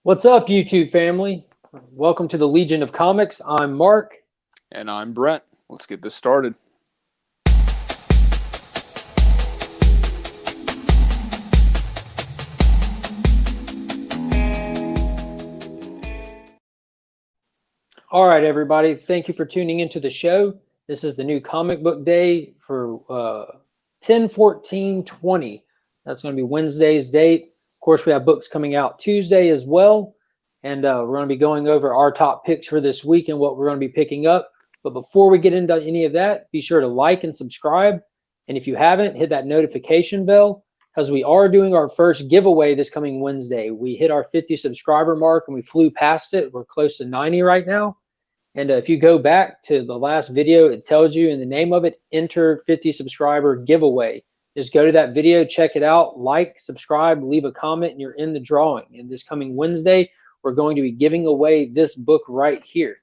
What's up, YouTube family? Welcome to the Legion of Comics. I'm Mark. And I'm Brent. Let's get this started. All right, everybody. Thank you for tuning into the show. This is the new comic book day for 10/14/20. That's going to be Wednesday's date. Of course, we have books coming out Tuesday as well. And we're going to be going over our top picks for this week and what we're going to be picking up. But before we get into any of that, be sure to like and subscribe. And if you haven't, hit that notification bell because we are doing our first giveaway this coming Wednesday. We hit our 50 subscriber mark and we flew past it. We're close to 90 right now. And if you go back to the last video, it tells you in the name of it, enter 50 subscriber giveaway. Just go to that video, check it out, like, subscribe, leave a comment, and you're in the drawing. And this coming Wednesday, we're going to be giving away this book right here.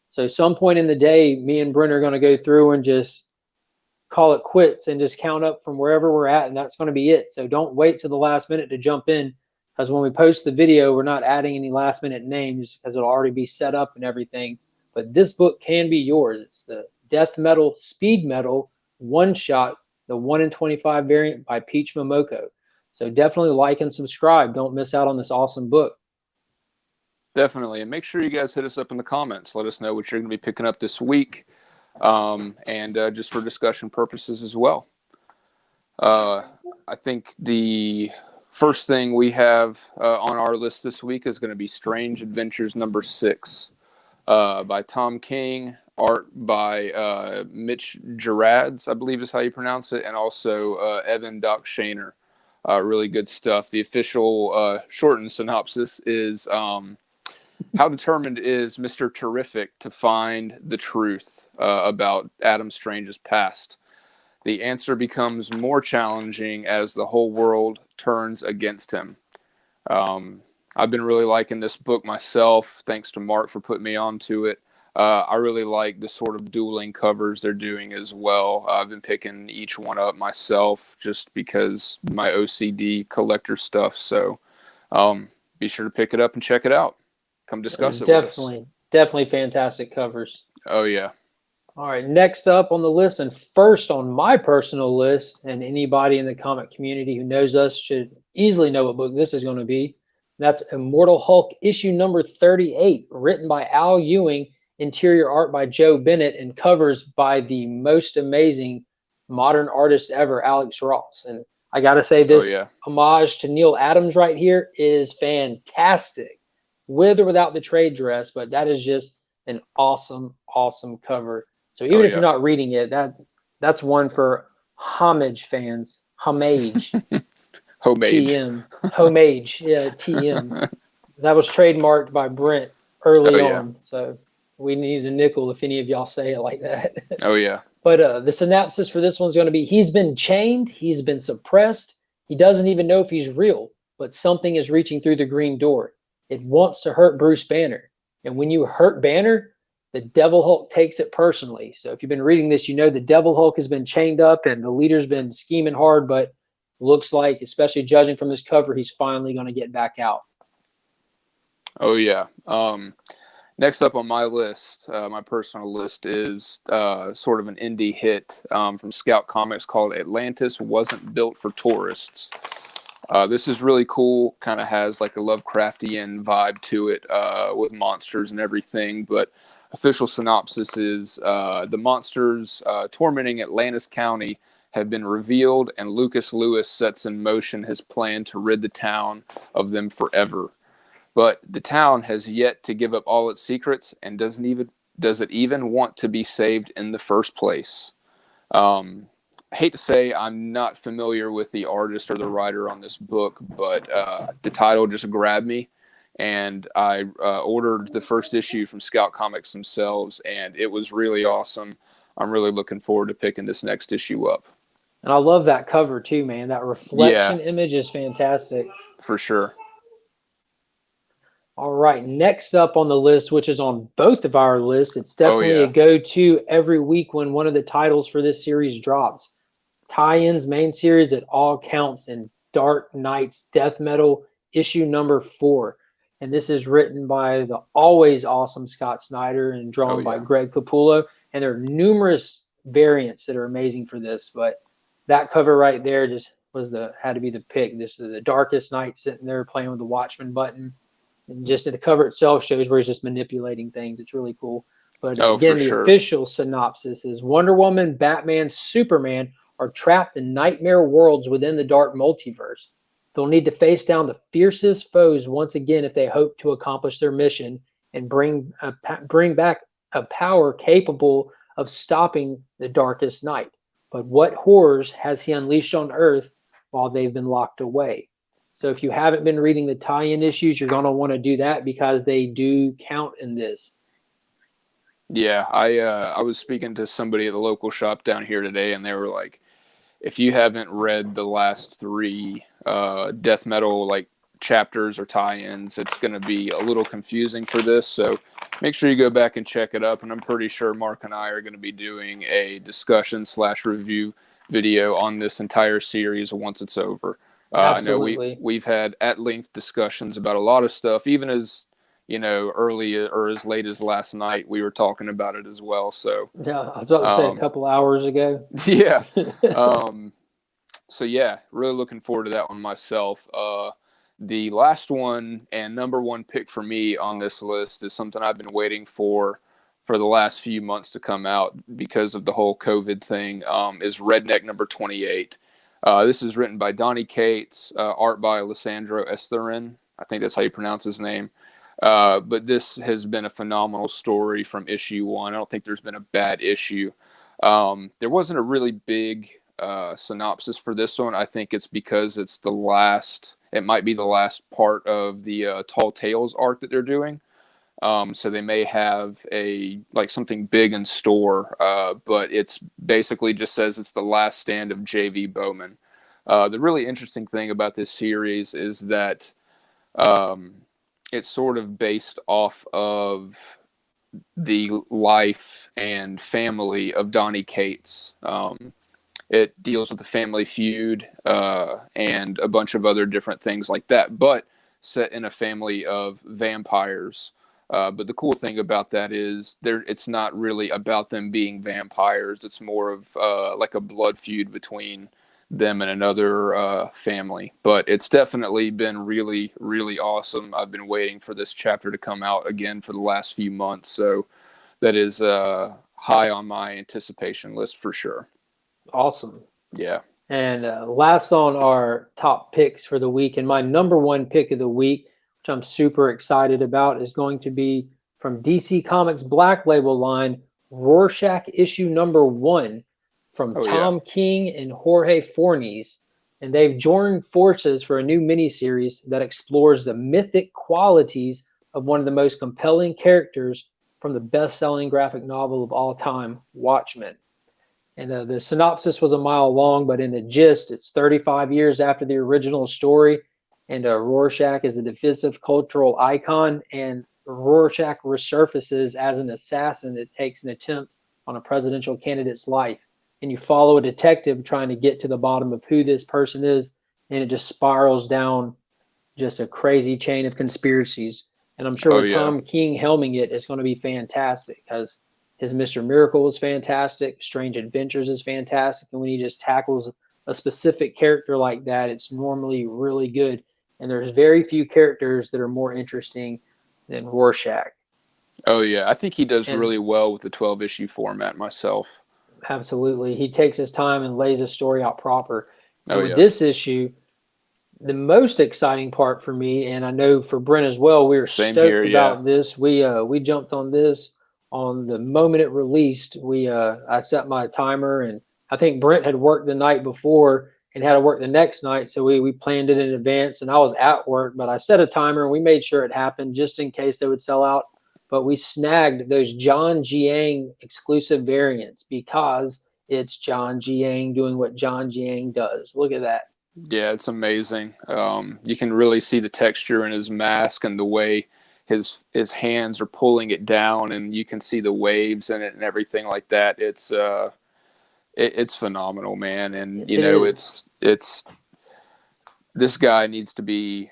So some point in the day, me and Brent are going to go through and just call it quits and just count up from wherever we're at, and that's going to be it. So don't wait till the last minute to jump in, because when we post the video, we're not adding any last minute names because it'll already be set up and everything. But this book can be yours. It's the Death Metal Speed Metal One Shot, the 1 in 25 variant by Peach Momoko. So definitely like and subscribe. Don't miss out on this awesome book. Definitely. And make sure you guys hit us up in the comments. Let us know what you're going to be picking up this week. And just for discussion purposes as well. I think the first thing we have on our list this week is going to be Strange Adventures number 6 by Tom King. Art by Mitch Gerads, I believe is how you pronounce it. And also Evan Doc Shaner. Really good stuff. The official shortened synopsis is... how determined is Mr. Terrific to find the truth about Adam Strange's past? The answer becomes more challenging as the whole world turns against him. I've been really liking this book myself. Thanks to Mark for putting me onto it. I really like the sort of dueling covers they're doing as well. I've been picking each one up myself just because my OCD collector stuff. So be sure to pick it up and check it out. Come discuss it with us. Definitely fantastic covers. Oh, yeah. All right, next up on the list, and first on my personal list, and anybody in the comic community who knows us should easily know what book this is going to be. That's Immortal Hulk issue number 38, written by Al Ewing, interior art by Joe Bennett, and covers by the most amazing modern artist ever, Alex Ross. And I got to say, this homage to Neil Adams right here is fantastic. With or without the trade dress, but that is just an awesome, awesome cover. So even if you're not reading it, that's one for homage fans. Homage. Homage. TM. Homage. Yeah, TM. That was trademarked by Brent early on. So we need a nickel if any of y'all say it like that. Oh, yeah. But the synopsis for this one's going to be, he's been chained, he's been suppressed, he doesn't even know if he's real, but something is reaching through the green door. It wants to hurt Bruce Banner. And when you hurt Banner, the Devil Hulk takes it personally. So if you've been reading this, you know the Devil Hulk has been chained up and the leader's been scheming hard, but looks like, especially judging from this cover, he's finally going to get back out. Oh, yeah. Next up on my list, my personal list, is sort of an indie hit from Scout Comics called Atlantis Wasn't Built for Tourists. This is really cool, kind of has like a Lovecraftian vibe to it with monsters and everything, but official synopsis is the monsters tormenting Atlantis County have been revealed, and Lucas Lewis sets in motion his plan to rid the town of them forever. But the town has yet to give up all its secrets and does it even want to be saved in the first place. I hate to say I'm not familiar with the artist or the writer on this book, but the title just grabbed me, and I ordered the first issue from Scout Comics themselves, and it was really awesome. I'm really looking forward to picking this next issue up. And I love that cover too, man. That reflection image is fantastic. For sure. All right, next up on the list, which is on both of our lists, it's definitely a go-to every week when one of the titles for this series drops. Tie-ins, main series, it all counts in Dark Knight's Death Metal issue number 4. And this is written by the always awesome Scott Snyder and Oh drawn by yeah. Greg Capullo. And there are numerous variants that are amazing for this, but that cover right there just had to be the pick. This is the Darkest Night sitting there playing with the Watchmen button, and just the cover itself shows where he's just manipulating things. It's really cool. But Oh, for again, the sure. official synopsis is Wonder Woman, Batman, Superman are trapped in nightmare worlds within the dark multiverse. They'll need to face down the fiercest foes once again if they hope to accomplish their mission and bring back a power capable of stopping the darkest night. But what horrors has he unleashed on Earth while they've been locked away? So if you haven't been reading the tie-in issues, you're going to want to do that because they do count in this. Yeah, I was speaking to somebody at the local shop down here today, and they were like, if you haven't read the last 3 death metal like chapters or tie-ins, it's going to be a little confusing for this. So make sure you go back and check it up. And I'm pretty sure Mark and I are going to be doing a discussion/review video on this entire series once it's over. I know we've had at length discussions about a lot of stuff, even as early or as late as last night, we were talking about it as well. So yeah, I was about to say a couple hours ago. Yeah. So yeah, really looking forward to that one myself. The last one and number one pick for me on this list is something I've been waiting for the last few months to come out because of the whole COVID thing. Is Redneck Number 28. This is written by Donny Cates, art by Alessandro Esterin. I think that's how you pronounce his name. But this has been a phenomenal story from issue 1. I don't think there's been a bad issue. There wasn't a really big synopsis for this one. I think it's because it might be the last part of the Tall Tales arc that they're doing. So they may have something big in store, but it's basically just says it's the last stand of J.V. Bowman. The really interesting thing about this series is that it's sort of based off of the life and family of Donny Cates. It deals with the family feud and a bunch of other different things like that, but set in a family of vampires. But the cool thing about that is it's not really about them being vampires. It's more of like a blood feud between them and another family. But it's definitely been really, really awesome. I've been waiting for this chapter to come out again for the last few months. So that is high on my anticipation list for sure. Awesome. Yeah. And last on our top picks for the week, and my number one pick of the week, which I'm super excited about, is going to be from DC Comics Black Label line, Rorschach issue number 1 from Tom King and Jorge Fornes. And they've joined forces for a new miniseries that explores the mythic qualities of one of the most compelling characters from the best-selling graphic novel of all time, Watchmen. And the synopsis was a mile long, but in the gist, it's 35 years after the original story, and Rorschach is a divisive cultural icon, and Rorschach resurfaces as an assassin that takes an attempt on a presidential candidate's life. And you follow a detective trying to get to the bottom of who this person is, and it just spirals down just a crazy chain of conspiracies. And I'm sure with Tom King helming it, it's going to be fantastic because his Mr. Miracle is fantastic. Strange Adventures is fantastic. And when he just tackles a specific character like that, it's normally really good. And there's very few characters that are more interesting than Rorschach. Oh, yeah. I think he does really well with the 12-issue format myself. Absolutely. He takes his time and lays his story out proper. And with this issue, the most exciting part for me, and I know for Brent as well, we were stoked about this. We jumped on this on the moment it released. I set my timer, and I think Brent had worked the night before and had to work the next night, so we planned it in advance. And I was at work, but I set a timer and we made sure it happened just in case they would sell out. But we snagged those John Jiang exclusive variants because it's John Jiang doing what John Jiang does. Look at that. Yeah, it's amazing. You can really see the texture in his mask and the way his hands are pulling it down, and you can see the waves in it and everything like that. It's phenomenal, man. And it's this guy needs to be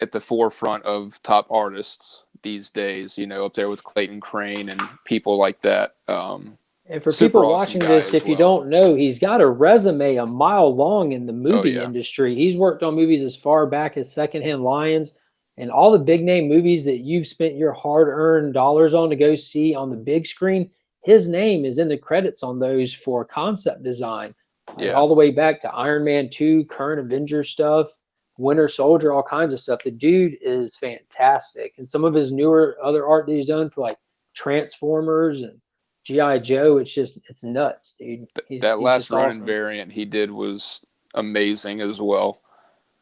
at the forefront of top artists these days, you know, up there with Clayton Crane and people like that. And for Super people awesome watching guy this, as if you well. don't know, he's got a resume a mile long in the Oh, movie yeah. industry. He's worked on movies as far back as Secondhand Lions and all the big name movies that you've spent your hard-earned dollars on to go see on the big screen. His name is in the credits on those for concept design, Yeah. all the way back to Iron Man 2, current Avengers stuff, Winter Soldier, all kinds of stuff. The dude is fantastic. And some of his newer other art that he's done for like Transformers and G.I. Joe, it's nuts, dude. That He's last just running awesome. variant he did was amazing as well.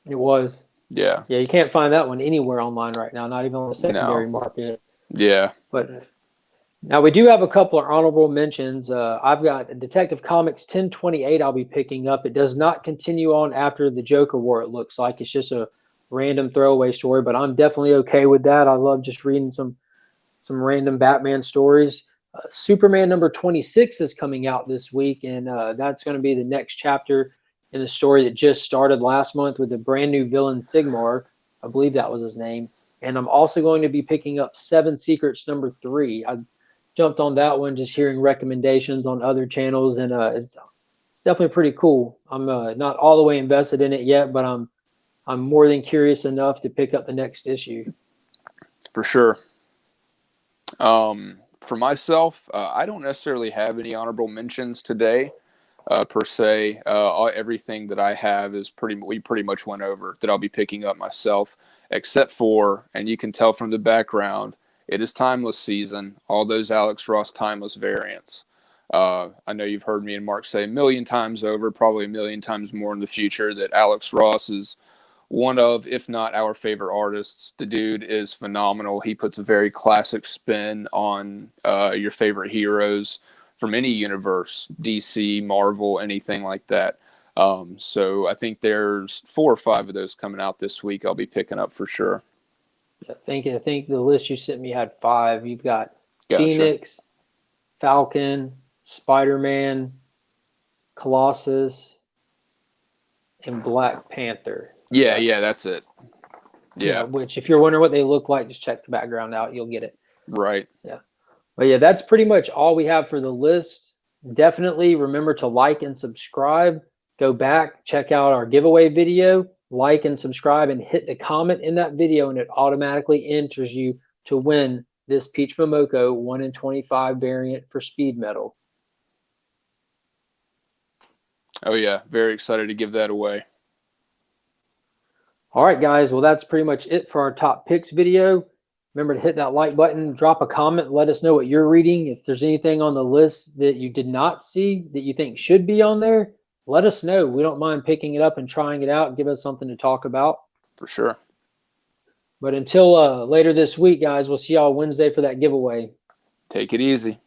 It was. Yeah. Yeah, you can't find that one anywhere online right now, not even on the secondary No. market. Yeah. But now we do have a couple of honorable mentions. I've got Detective Comics 1028 I'll be picking up. It does not continue on after the Joker War, it looks like. It's just a random throwaway story, but I'm definitely okay with that. I love just reading some random Batman stories. Superman number 26 is coming out this week, and that's going to be the next chapter in the story that just started last month with the brand new villain Sigmar. I believe that was his name. And I'm also going to be picking up Seven Secrets number 3. I jumped on that one just hearing recommendations on other channels, and it's definitely pretty cool. I'm not all the way invested in it yet, but I'm more than curious enough to pick up the next issue. For sure. For myself, I don't necessarily have any honorable mentions today, per se. Everything that I have is we pretty much went over that I'll be picking up myself, except for, and you can tell from the background, it is Timeless season. All those Alex Ross Timeless variants. I know you've heard me and Mark say a million times over, probably a million times more in the future, that Alex Ross is one of, if not our favorite artists. The dude is phenomenal. He puts a very classic spin on your favorite heroes from any universe, DC, Marvel, anything like that. So I think there's 4 or 5 of those coming out this week I'll be picking up for sure. I think the list you sent me had 5. You've got Gotcha. Phoenix, Falcon, Spider-Man, Colossus, and Black Panther. Yeah, that's it. Yeah. Which, if you're wondering what they look like, just check the background out. You'll get it. Right. Yeah. But yeah, that's pretty much all we have for the list. Definitely remember to like and subscribe. Go back, check out our giveaway video, like and subscribe, and hit the comment in that video, and it automatically enters you to win this Peach Momoko 1 in 25 variant for Speed Metal. Oh yeah, very excited to give that away. All right, guys. Well, that's pretty much it for our top picks video. Remember to hit that like button, drop a comment, let us know what you're reading. If there's anything on the list that you did not see that you think should be on there, let us know. We don't mind picking it up and trying it out. Give us something to talk about. For sure. But until later this week, guys, we'll see y'all Wednesday for that giveaway. Take it easy.